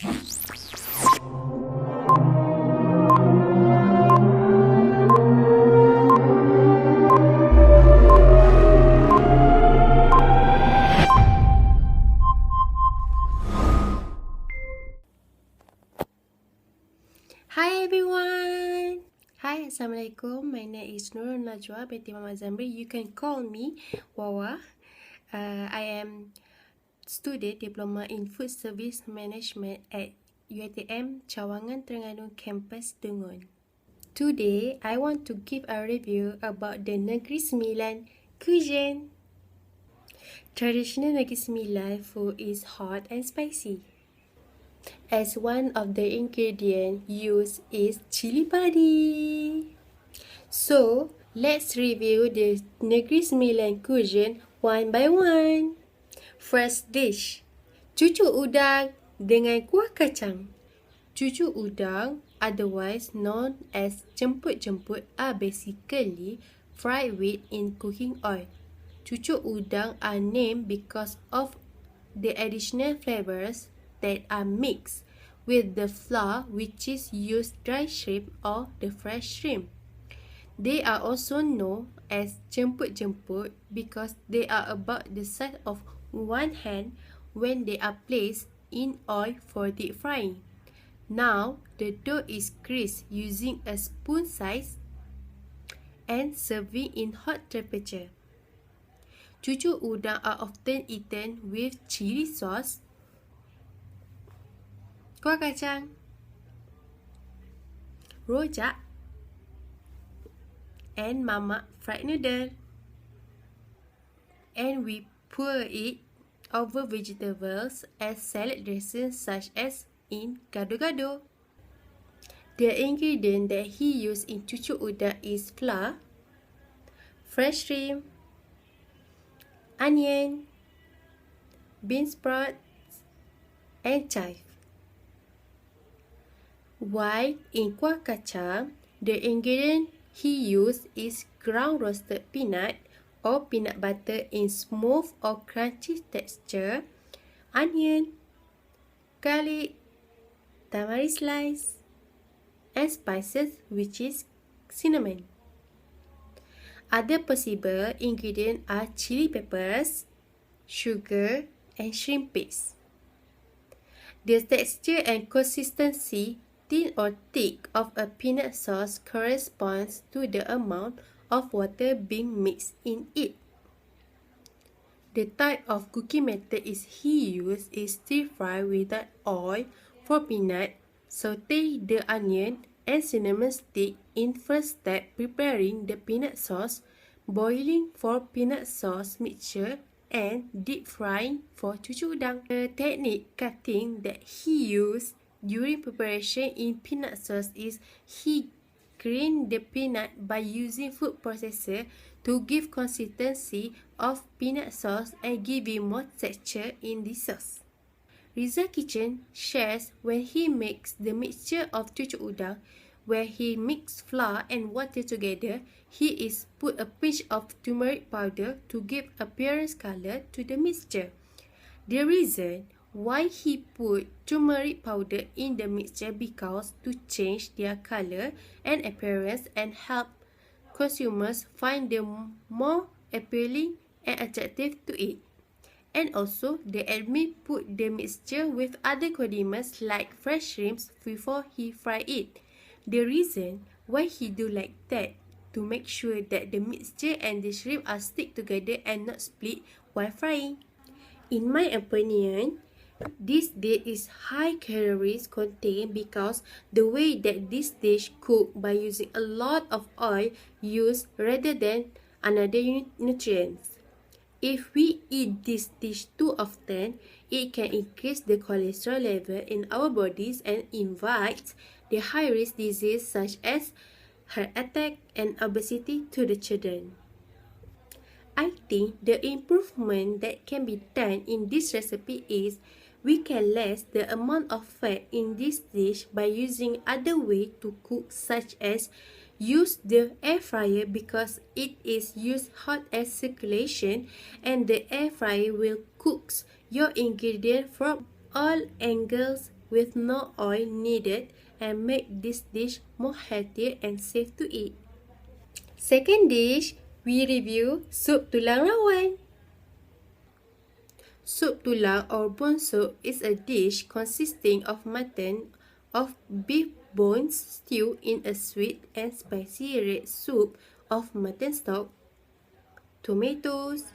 Hi everyone! Hi, Assalamualaikum. My name is Nurul Najwa binti Mama Zamri. You can call me Wawa. I am student diploma in food service management at UITM Cawangan Terengganu campus Dungun. Today, I want to give a review about the Negeri Sembilan Cuisine. Traditional Negeri Sembilan food is hot and spicy. As one of the ingredients used is chili padi. So, let's review the Negeri Sembilan cuisine one by one. First dish, cucuk udang dengan kuah kacang. Cucuk udang, otherwise known as jemput-jemput, are basically fried wheat in cooking oil. Cucuk udang are named because of the additional flavors that are mixed with the flour, which is used dry shrimp or the fresh shrimp. They are also known as jemput-jemput because they are about the size of one hand when they are placed in oil for deep frying. Now, the dough is greased using a spoon size and serving in hot temperature. Cucuk udang are often eaten with chili sauce, kuah kacang, rojak, and mamak fried noodle. And we pour it over vegetables as salad dressing such as in gado-gado. The ingredient that he used in cucuk udang is flour, fresh shrimp, onion, bean sprouts, and chive. While in kuah kacang, the ingredient he used is ground roasted peanut or peanut butter in smooth or crunchy texture, onion, garlic, tamarind slice, and spices which is cinnamon. Other possible ingredients are chili peppers, sugar, and shrimp paste. The texture and consistency, thin or thick, of a peanut sauce corresponds to the amount of water being mixed in it. The type of cooking method he used is stir fry without oil for peanut, saute the onion and cinnamon stick in first step preparing the peanut sauce, boiling for peanut sauce mixture, and deep frying for cucuk udang. The technique cutting that he used during preparation in peanut sauce is he grind the peanut by using food processor to give consistency of peanut sauce and giving more texture in the sauce. Riza Kitchen shares when he makes the mixture of cucuk udang, where he mix flour and water together, he is put a pinch of turmeric powder to give appearance color to the mixture. The reason why he put turmeric powder in the mixture because to change their color and appearance and help consumers find them more appealing and attractive to eat. And also, the admin put the mixture with other condiments like fresh shrimps before he fry it. The reason why he do like that to make sure that the mixture and the shrimp are stick together and not split while frying. In my opinion, this dish is high calories content because the way that this dish cooked by using a lot of oil used rather than another nutrients. If we eat this dish too often, it can increase the cholesterol level in our bodies and invite the high-risk disease such as heart attack and obesity to the children. I think the improvement that can be done in this recipe is we can less the amount of fat in this dish by using other way to cook such as use the air fryer because it is used hot air circulation and the air fryer will cook your ingredient from all angles with no oil needed and make this dish more healthier and safe to eat. Second dish, we review soup tulang rawan. Soup tulang or bone soup is a dish consisting of mutton of beef bones stewed in a sweet and spicy red soup of mutton stock, tomatoes,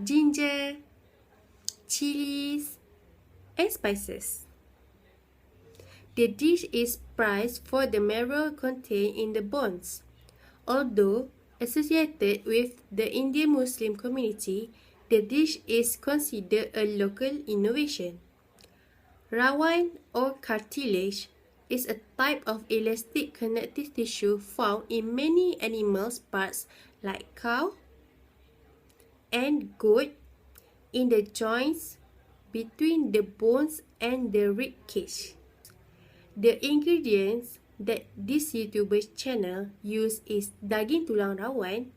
ginger, chilies, and spices. The dish is prized for the marrow contained in the bones. Although associated with the Indian Muslim community, the dish is considered a local innovation. Rawan or cartilage is a type of elastic connective tissue found in many animals' parts like cow and goat in the joints between the bones and the rib cage. The ingredients that this YouTuber's channel use is daging tulang rawan,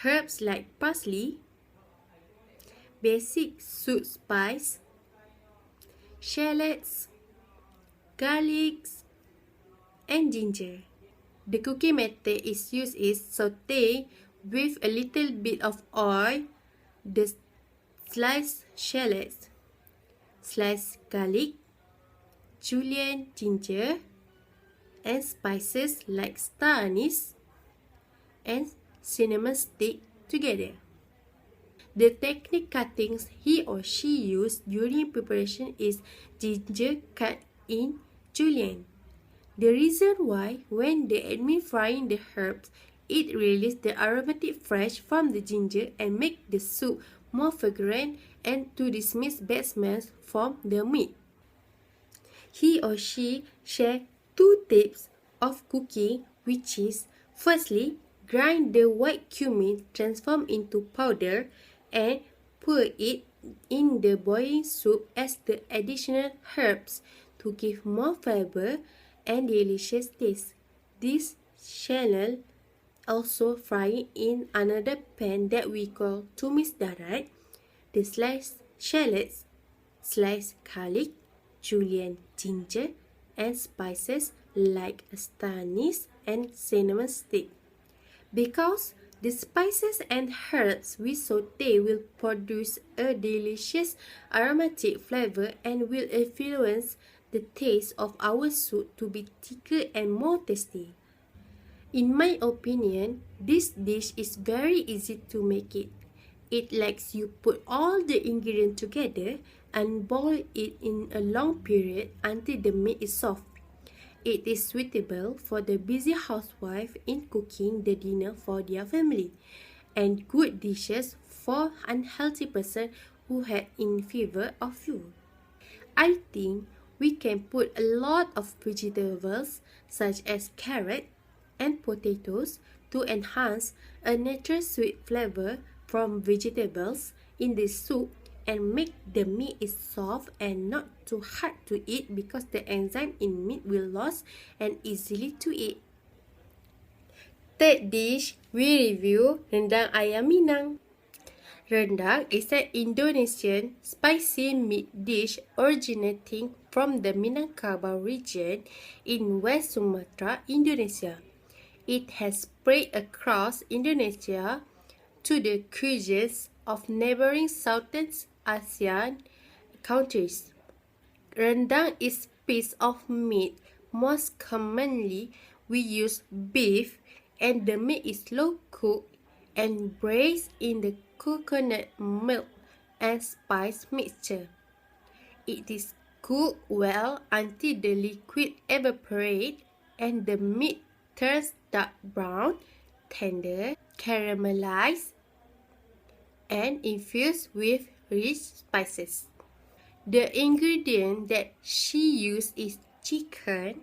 herbs like parsley, basic soup spice, shallots, garlics, and ginger. The cooking method is used is saute with a little bit of oil the sliced shallots, sliced garlic, julienne ginger, and spices like star anise and cinnamon stick together. The technique cuttings he or she used during preparation is ginger cut in julienne. The reason why, when they admit frying the herbs, it releases the aromatic fresh from the ginger and make the soup more fragrant and to dismiss bad smells from the meat. He or she share 2 tips of cooking, which is firstly, grind the white cumin transform into powder and pour it in the boiling soup as the additional herbs to give more flavor and delicious taste. This channel also frying in another pan that we call tumis darat, the sliced shallots, sliced garlic, julienne ginger, and spices like star anise and cinnamon stick. Because the spices and herbs we saute will produce a delicious aromatic flavor and will influence the taste of our soup to be thicker and more tasty. In my opinion, this dish is very easy to make it. It lets you put all the ingredients together and boil it in a long period until the meat is soft. It is suitable for the busy housewife in cooking the dinner for their family, and good dishes for unhealthy person who had in favor of flu. I think we can put a lot of vegetables such as carrot and potatoes to enhance a natural sweet flavor from vegetables in the soup and make the meat is soft and not too hard to eat because the enzyme in meat will lose and easily to eat. Third dish, we review rendang ayam Minang. Rendang is an Indonesian spicy meat dish originating from the Minangkabau region in West Sumatra, Indonesia. It has spread across Indonesia to the cuisines of neighboring Southeast Asian countries. Rendang is piece of meat. Most commonly, we use beef, and the meat is slow cooked and braised in the coconut milk and spice mixture. It is cooked well until the liquid evaporates and the meat turns dark brown, tender, caramelized, and infused with rich spices. The ingredient that she used is chicken,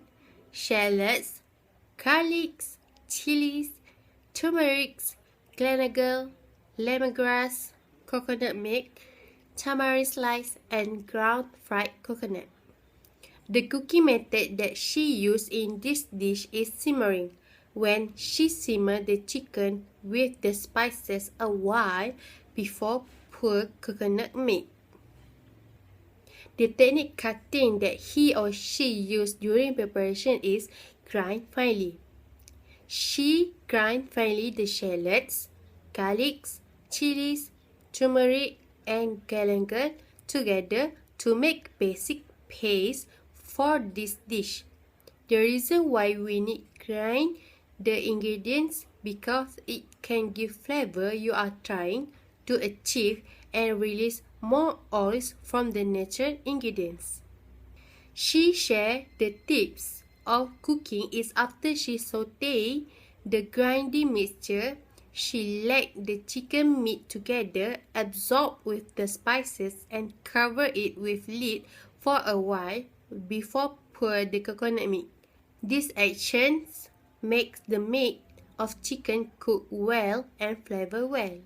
shallots, garlics, chilies, turmeric, galangal, lemongrass, coconut milk, tamarind slice, and ground fried coconut. The cooking method that she used in this dish is simmering. When she simmered the chicken with the spices a while before pour coconut milk. The technique cutting that he or she used during preparation is grind finely. She grind finely the shallots, garlics, chilies, turmeric, and galangal together to make basic paste for this dish. The reason why we need grind the ingredients because it can give flavor you are trying to achieve and release more oils from the natural ingredients. She shared the tips of cooking is after she sauteed the grindy mixture, she let the chicken meat together, absorb with the spices and cover it with lid for a while before pour the coconut milk. These actions makes the meat of chicken cook well and flavor well.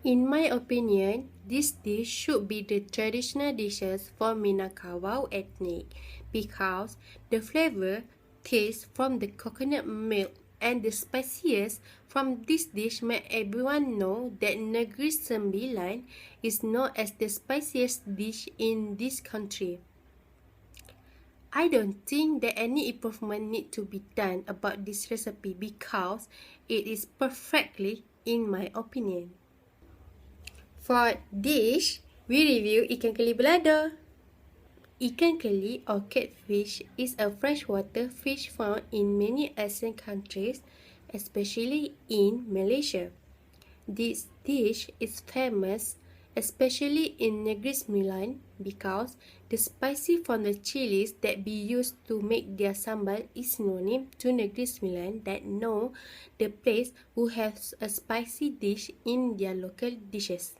In my opinion, this dish should be the traditional dishes for Minangkabau ethnic because the flavor taste from the coconut milk and the spices from this dish make everyone know that Negeri Sembilan is known as the spiciest dish in this country. I don't think that any improvement need to be done about this recipe because it is perfectly in my opinion. For dish, we review ikan keli belada. Ikan keli or catfish is a freshwater fish found in many Asian countries, especially in Malaysia. This dish is famous especially in Negeri Sembilan because the spicy from the chilies that be used to make their sambal is synonym to Negeri Sembilan that know the place who has a spicy dish in their local dishes.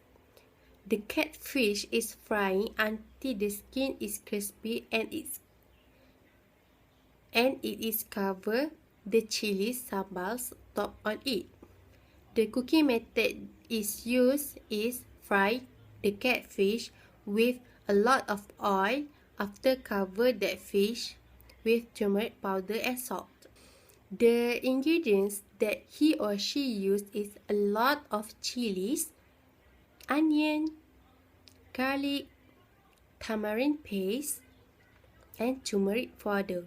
The catfish is frying until the skin is crispy and it is covered the chili sambals top on it. The cooking method is used is fry the catfish with a lot of oil after cover that fish with turmeric powder and salt. The ingredients that he or she used is a lot of chilies, onion, garlic, tamarind paste, and turmeric powder.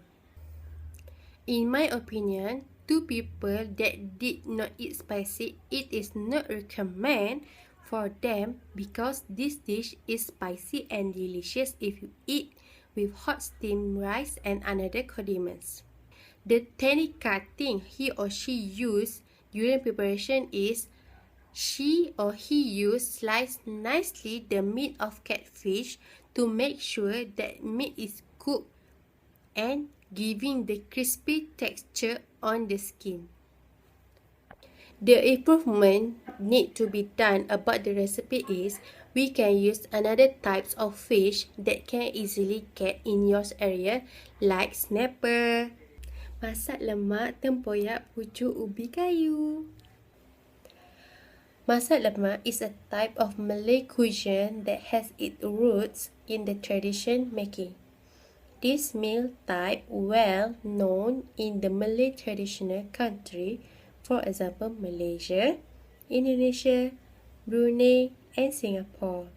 In my opinion, to people that did not eat spicy, it is not recommended for them because this dish is spicy and delicious if you eat with hot steamed rice and another condiments. The technique cutting he or she used during preparation is she or he used slice nicely the meat of catfish to make sure that meat is cooked and giving the crispy texture on the skin. The improvement need to be done about the recipe is we can use another types of fish that can easily get in your area like snapper. Masak lemak tempoyak pucuk ubi kayu. Masak lemak is a type of Malay cuisine that has its roots in the tradition making. This meal type well known in the Malay traditional country, for example Malaysia, Indonesia, Brunei and Singapore.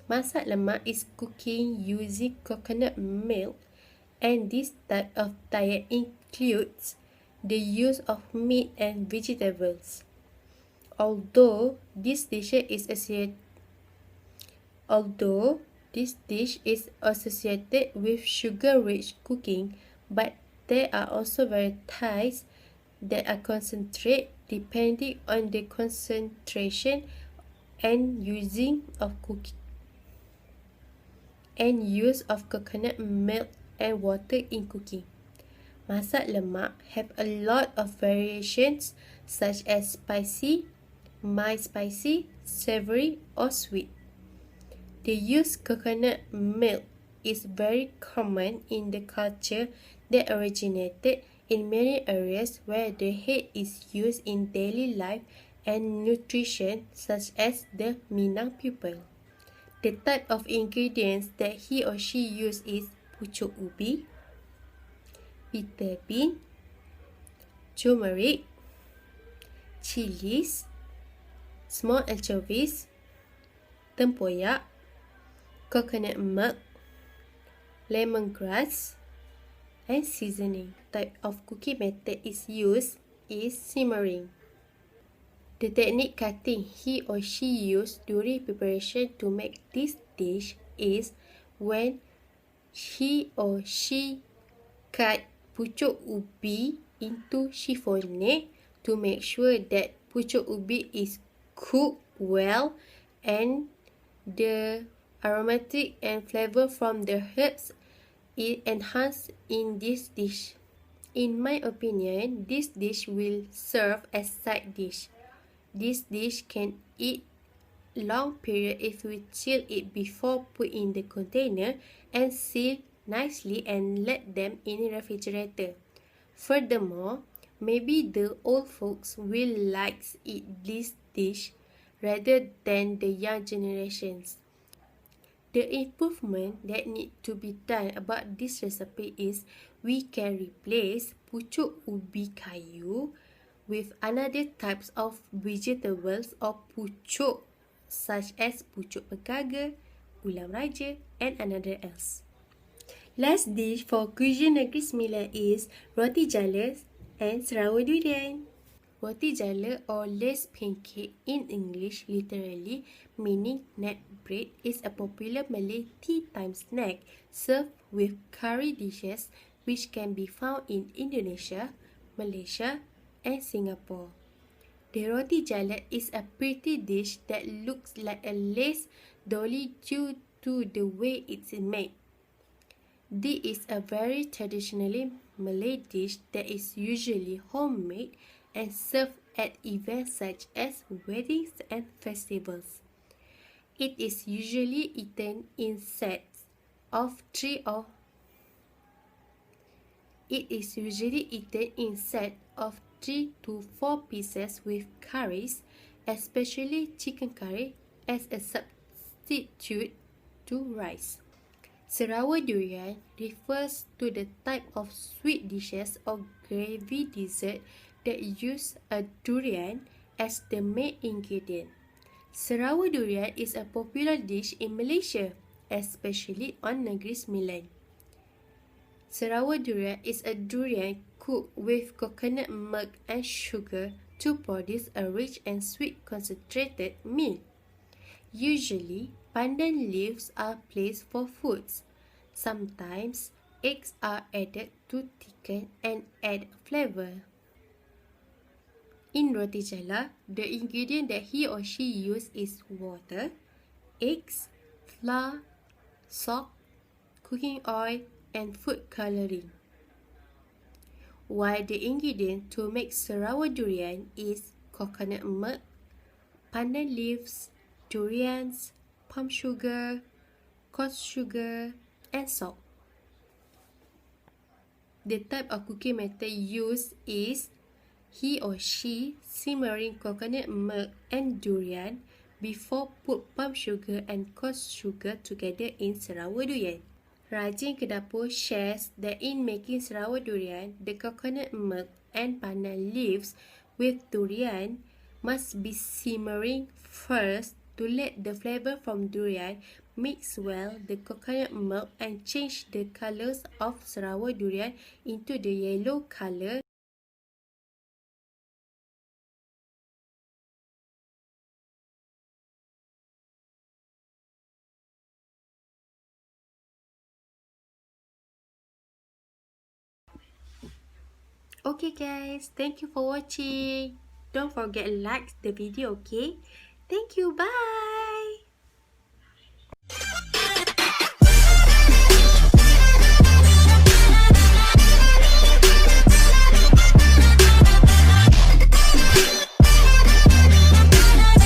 Masak lemak is cooking using coconut milk and this type of diet includes the use of meat and vegetables. Although this dish is associated with sugar-rich cooking, but there are also varieties that are concentrate depending on the concentration and use of coconut milk and water in cooking. Masak lemak have a lot of variations such as spicy, mild spicy, savory or sweet. The use coconut milk is very common in the culture that originated in many areas where the head is used in daily life and nutrition such as the Minang people. The type of ingredients that he or she used is pucuk ubi, bitter bean, turmeric, chilies, small anchovies, tempoyak, coconut milk, lemongrass, and seasoning. Type of cooking method is used is simmering. The technique cutting he or she used during preparation to make this dish is when he or she cut pucuk ubi into chiffonade to make sure that pucuk ubi is cooked well and the aromatic and flavor from the herbs is enhanced in this dish. In my opinion, this dish will serve as side dish. This dish can eat long period if we chill it before put in the container and seal nicely and let them in the refrigerator. Furthermore, maybe the old folks will like eat this dish rather than the young generations. The improvement that need to be done about this recipe is we can replace pucuk ubi kayu with another types of vegetables or pucuk such as pucuk pegaga, ulam raja and another else. Last dish for Cuisine Negeri Sembilan is roti jala and Sarawak durian. Roti jala or lace pancake in English literally meaning nut bread is a popular Malay tea time snack served with curry dishes which can be found in Indonesia, Malaysia and Singapore. The roti jala is a pretty dish that looks like a lace dolly due to the way it's made. This is a very traditionally Malay dish that is usually homemade and served at events such as weddings and festivals. It is usually eaten in sets of 3 or It is usually eaten in set of 3 to 4 pieces with curries, especially chicken curry, as a substitute to rice. Sarawak durian refers to the type of sweet dishes or gravy dessert that use a durian as the main ingredient. Sarawak durian is a popular dish in Malaysia, especially on Negeri Sembilan. Sarawak durian is a durian cooked with coconut milk and sugar to produce a rich and sweet concentrated meal. Usually, pandan leaves are placed for foods. Sometimes, eggs are added to thicken and add flavor. In roti jala, the ingredient that he or she use is water, eggs, flour, salt, cooking oil, and food coloring. While the ingredient to make Sarawak durian is coconut milk, pandan leaves, durians, palm sugar, coarse sugar, and salt. The type of cooking method used is he or she simmering coconut milk and durian before put palm sugar and coarse sugar together in Sarawak durian. Rajin Kedapur shares that in making Sarawak durian, the coconut milk and pandan leaves with durian must be simmering first to let the flavor from durian mix well the coconut milk and change the colors of Sarawak durian into the yellow color. Okay guys, thank you for watching. Don't forget to like the video, okay? Thank you, bye!